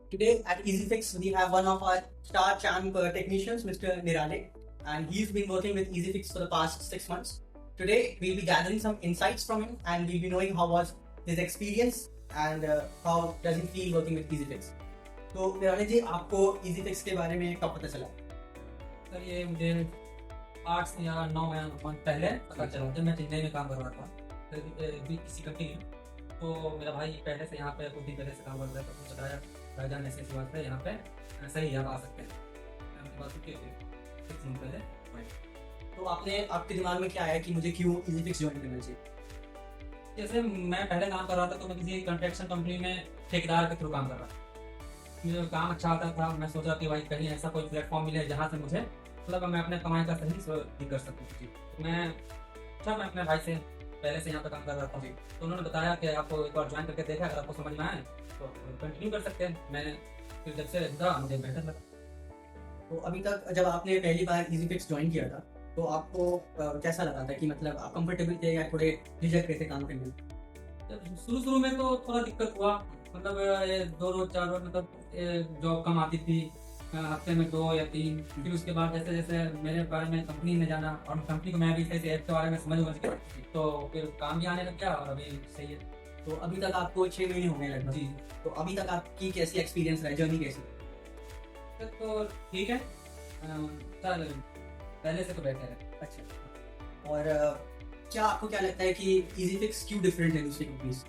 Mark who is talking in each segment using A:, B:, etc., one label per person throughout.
A: Today at EasyFix, we have one of our star champ technicians, Mr. Nirale, and he's been working with EasyFix for the past 6 months. Today, we'll be gathering some insights from him, and we'll be knowing how was his experience and how does he feel working with EasyFix. तो निराले जी, आपको EasyFix के बारे में कब पता चला?
B: Sir ये मुझे 8 से या 9 मंथ पहले पता चला जब मैं चेन्नई में काम कर रहा था भी किसी कंपनी में। तो मेरा भाई पहले से यहाँ पे कुछ दिन पहले से काम कर रहा था, तो बताया भाईजान ऐसी बात है, यहाँ पे सही है, आप आ सकते हैं। मैं उनकी बात सुन के 6 मंथ पहले।
A: तो आपके दिमाग में क्या आया कि मुझे क्यों EasyFix ज्वाइन करना चाहिए?
B: जैसे मैं पहले काम कर रहा था तो मैं किसी कंस्ट्रक्शन कंपनी में ठेकेदार के थ्रू काम कर रहा था। मुझे काम अच्छा आता था, मैं सोचा कि भाई कहीं ऐसा कोई प्लेटफॉर्म मिले जहाँ से मुझे मतलब मैं अपने कमाई का सही भी कर सकूँ। जी मैं अपने भाई से पहले से यहाँ पे काम कर रहा था, तो उन्होंने बताया कि आपको एक बार ज्वाइन करके देखा, अगर आपको समझ में आए तो कंटिन्यू कर सकते हैं। मैंने फिर जब से था मुझे बेहतर लगा।
A: तो अभी तक जब आपने पहली बार EasyFix ज्वाइन किया था तो आपको कैसा लगा था कि मतलब आप कंफर्टेबल थे या थोड़े झिझक रहे थे काम करने में?
B: शुरू में तो थोड़ा दिक्कत हुआ, मतलब ये 2 रोज 4 रोज मतलब जॉब कम आती थी, हफ्ते में 2 या 3। फिर उसके बाद जैसे जैसे मेरे बारे में कंपनी में जाना और कंपनी को मैं भी ऐसे ऐप के बारे में समझ गया, तो फिर काम भी आने लग गया और अभी सही है।
A: तो अभी तक आपको 6 महीने हो गए लगभग।
B: जी
A: तो अभी तक आपकी कैसी एक्सपीरियंस रहा, जर्नी कैसी?
B: तो ठीक है, सर पहले से तो बेहतर है।
A: अच्छा, और क्या लगता है कि EasyFix क्यों डिफरेंट है दूसरी कंपनी से?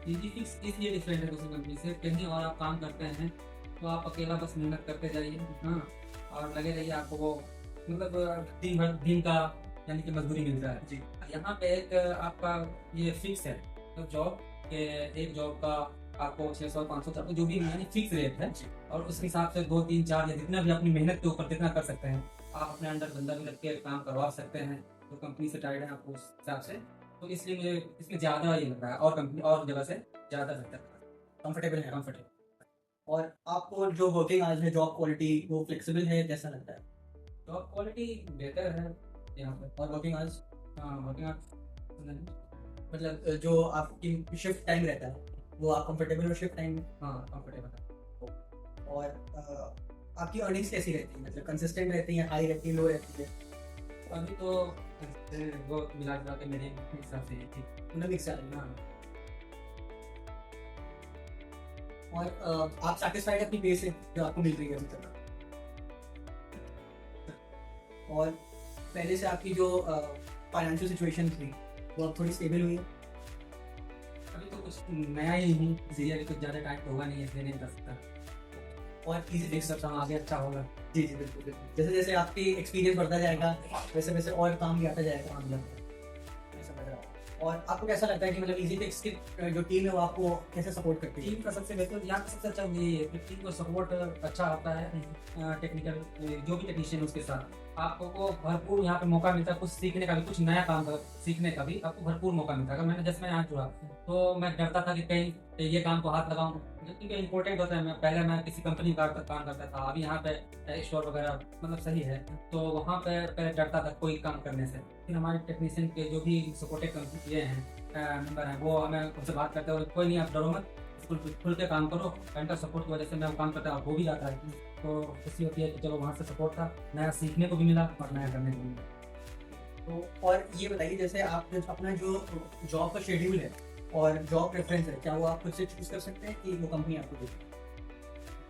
B: EasyFix इसलिए डिफरेंट है दूसरी कंपनी से, कहीं और आप काम करते हैं तो आप अकेला बस मेहनत करते जाइए, हाँ, और लगे रहिए, आपको वो मतलब दिन का यानी कि मजदूरी मिलता है।
A: जी।
B: यहाँ पे एक आपका ये फिक्स है, तो जॉब के एक जॉब का आपको 600 500 तक जो भी यानी फिक्स रेट है, और उस हिसाब से 2 3 4 या जितना भी अपनी मेहनत के ऊपर जितना कर सकते हैं आप अपने अंडर बंदा भी रख के काम करवा सकते हैं। तो कंपनी से टाइड है आपको उस हिसाब से, तो इसलिए मुझे इसमें ज़्यादा ये लग रहा है और कंपनी और जगह से ज़्यादा बेहतर
A: कंफर्टेबल है?
B: कंफर्टेबल।
A: और आपको जो वर्किंग आवर्स है, जॉब क्वालिटी वो फ्लेक्सिबल है, कैसा लगता है?
B: जॉब क्वालिटी बेहतर है यहाँ पे।
A: और वर्किंग आवर्स
B: वर्किंग आवर्स
A: मतलब जो आपकी शिफ्ट टाइम रहता है वो आप कंफर्टेबल हो शिफ्ट टाइम?
B: हाँ कंफर्टेबल है।
A: और आपकी अर्निंग्स कैसी रहती है, मतलब कंसिस्टेंट रहती है, हाई रहती है, लो रहती है?
B: अभी तो वो मिला जुला के मेरे हिसाब से ठीक,
A: मतलब एक साल।
B: हाँ।
A: और आप सेटिस्फाइड अपनी पे से जो आपको मिल रही है अभी तक? और पहले से आपकी जो फाइनेंशियल सिचुएशन थी वो अब थोड़ी स्टेबल हुई है?
B: अभी तो कुछ नया ही हूँ, इसीलिए अभी कुछ ज़्यादा टाइम तो होगा नहीं, इसलिए नहीं बता सकता।
A: और
B: देख सकता हूँ आगे अच्छा होगा।
A: जी बिल्कुल बिल्कुल। जैसे जैसे आपकी एक्सपीरियंस बढ़ता जाएगा वैसे वैसे और काम भी आता जाएगा। मैं समझ रहा हूँ। और आपको कैसा लगता है कि मतलब EasyFix की जो टीम है वो आपको कैसे सपोर्ट करती है?
B: टीम का सबसे बेहतर यहाँ का सबसे अच्छा ये है कि टीम को सपोर्ट अच्छा होता है। टेक्निकल जो भी टेक्नीशियन उसके साथ आपको को भरपूर यहाँ पे मौका मिलता है, कुछ सीखने का भी, कुछ नया काम सीखने का भी आपको भरपूर मौका मिलता है। अगर मैंने जैसे मैं यहाँ जुड़ा तो मैं डरता था कि कहीं ये काम को हाथ लगाऊं, क्योंकि इम्पोर्टेंट होता है। पहले मैं किसी कंपनी का काम करता था, अभी यहाँ पे स्टोर वगैरह मतलब सही है, तो वहाँ पे पहले डरता था कोई काम करने से। फिर हमारे टेक्नीशियन के जो भी सपोर्टिव ये हैं मेंबर हैं, वो हमें उनसे बात करते हैं, कोई नहीं आप डरो मत, खुल के काम करो। उनका सपोर्ट की वजह से मैं वो काम करता हूँ, हो भी जाता है। तो खुशी होती है कि चलो वहाँ से सपोर्ट था, नया सीखने को भी मिला और नया करने को भी मिला।
A: तो और ये बताइए, जैसे आप अपना जो जॉब का शेड्यूल है और जॉब प्रेफरेंस है, क्या वो आप खुद से चूज कर सकते हैं कि वो कंपनी आपको देती है?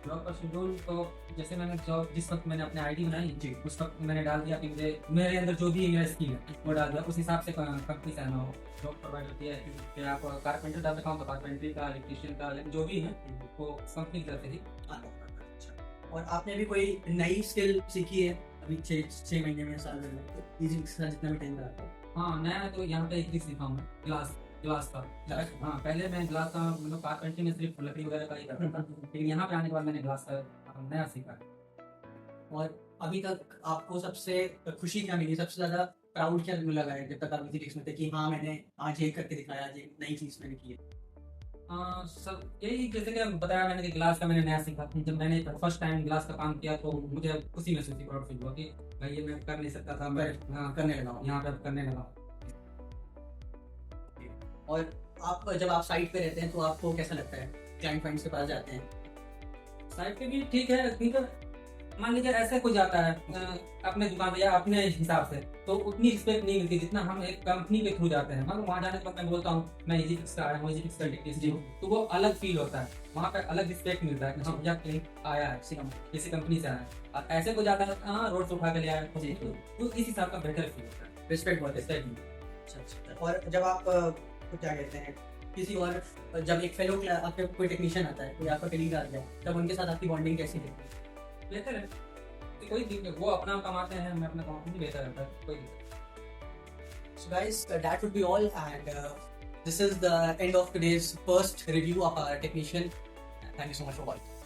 B: जॉब का शेड्यूल तो जैसे मैंने जॉब जिस वक्त मैंने अपनी आईडी बनाई जी, उस वक्त मैंने डाल दिया कि मुझे मेरे अंदर जो भी मेरा स्किल है वो डाल दिया, उस हिसाब से कंपनी से आना हो। जॉब प्रोवाइड होती है कि आप कारपेंटर डाल रखा हूँ तो कारपेंट्री का, इलेक्ट्रीशियन का, जो भी है वो कंपनी की तरफ से ही।
A: और आपने अभी कोई नई स्किल सीखी है अभी 6 महीने में, साल में, EasyFix का जितना भी टाइम रहा है?
B: हाँ नया तो यहाँ पे एक सीखा हूँ, ग्लास का। हाँ पहले मैं ग्लास का मतलब कारपेंट्री में सिर्फ लकड़ी वगैरह का ही करता था, लेकिन यहाँ पे आने के बाद मैंने ग्लास का नया सीखा।
A: और अभी तक आपको सबसे खुशी क्या मिली, सबसे ज्यादा प्राउड क्या लगा है जब तक आप EasyFix में थे कि हाँ मैंने आज ये करके दिखाया, आज एक नई चीज मैंने की है?
B: सब यही जैसे कि बताया मैंने कि ग्लास का मैंने नया सीखा। जब मैंने फर्स्ट टाइम ग्लास का काम किया तो मुझे खुशी महसूस हुई, प्राउड फील हुआ कि भाई ये मैं कर नहीं सकता था, मैं
A: करने लगा हूँ,
B: यहाँ पे करने लगा।
A: और आप जब आप साइट पे रहते हैं तो आपको कैसा लगता है, क्लाइंट फाइंड्स के पास जाते हैं
B: साइड पे भी ठीक है, क्योंकि मान लीजिए ऐसे कोई जाता है अपने दुकान पे या अपने हिसाब से, तो उतनी रिस्पेक्ट नहीं मिलती जितना हम एक कंपनी के थ्रू जाते हैं। मतलब वहाँ जाने के बाद मैं बोलता हूँ मैं इजी फिक्स का आया हूँ, इजी फिक्स का टेक्नीशियन हूँ, तो वो अलग फील होता है, वहाँ पे अलग रिस्पेक्ट मिलता है कि हाँ भैया क्लिनिक आया है किसी कंपनी से आया है। और ऐसे को जाता है हाँ रोड से उठा के ले आया
A: जी।
B: तो इस हिसाब का बेटर फील होता है,
A: रिस्पेक्ट बहुत है।
B: रिस्पेक्ट।
A: अच्छा। और जब आप क्या कहते हैं किसी और जब एक फेलो आपके कोई टेक्नीशियन आता है, कोई आपका कलीग आता है, तब उनके साथ आपकी बॉन्डिंग कैसी रहती है?
B: बेहतर है कि कोई दिक्कत, वो अपना कमाते हैं मैं अपना कमाता हूँ, बेहतर रहता है, कोई दिक्कत।
A: So guys, that would be all, and this is the end of today's first review of our technician. Thank you so much for watching.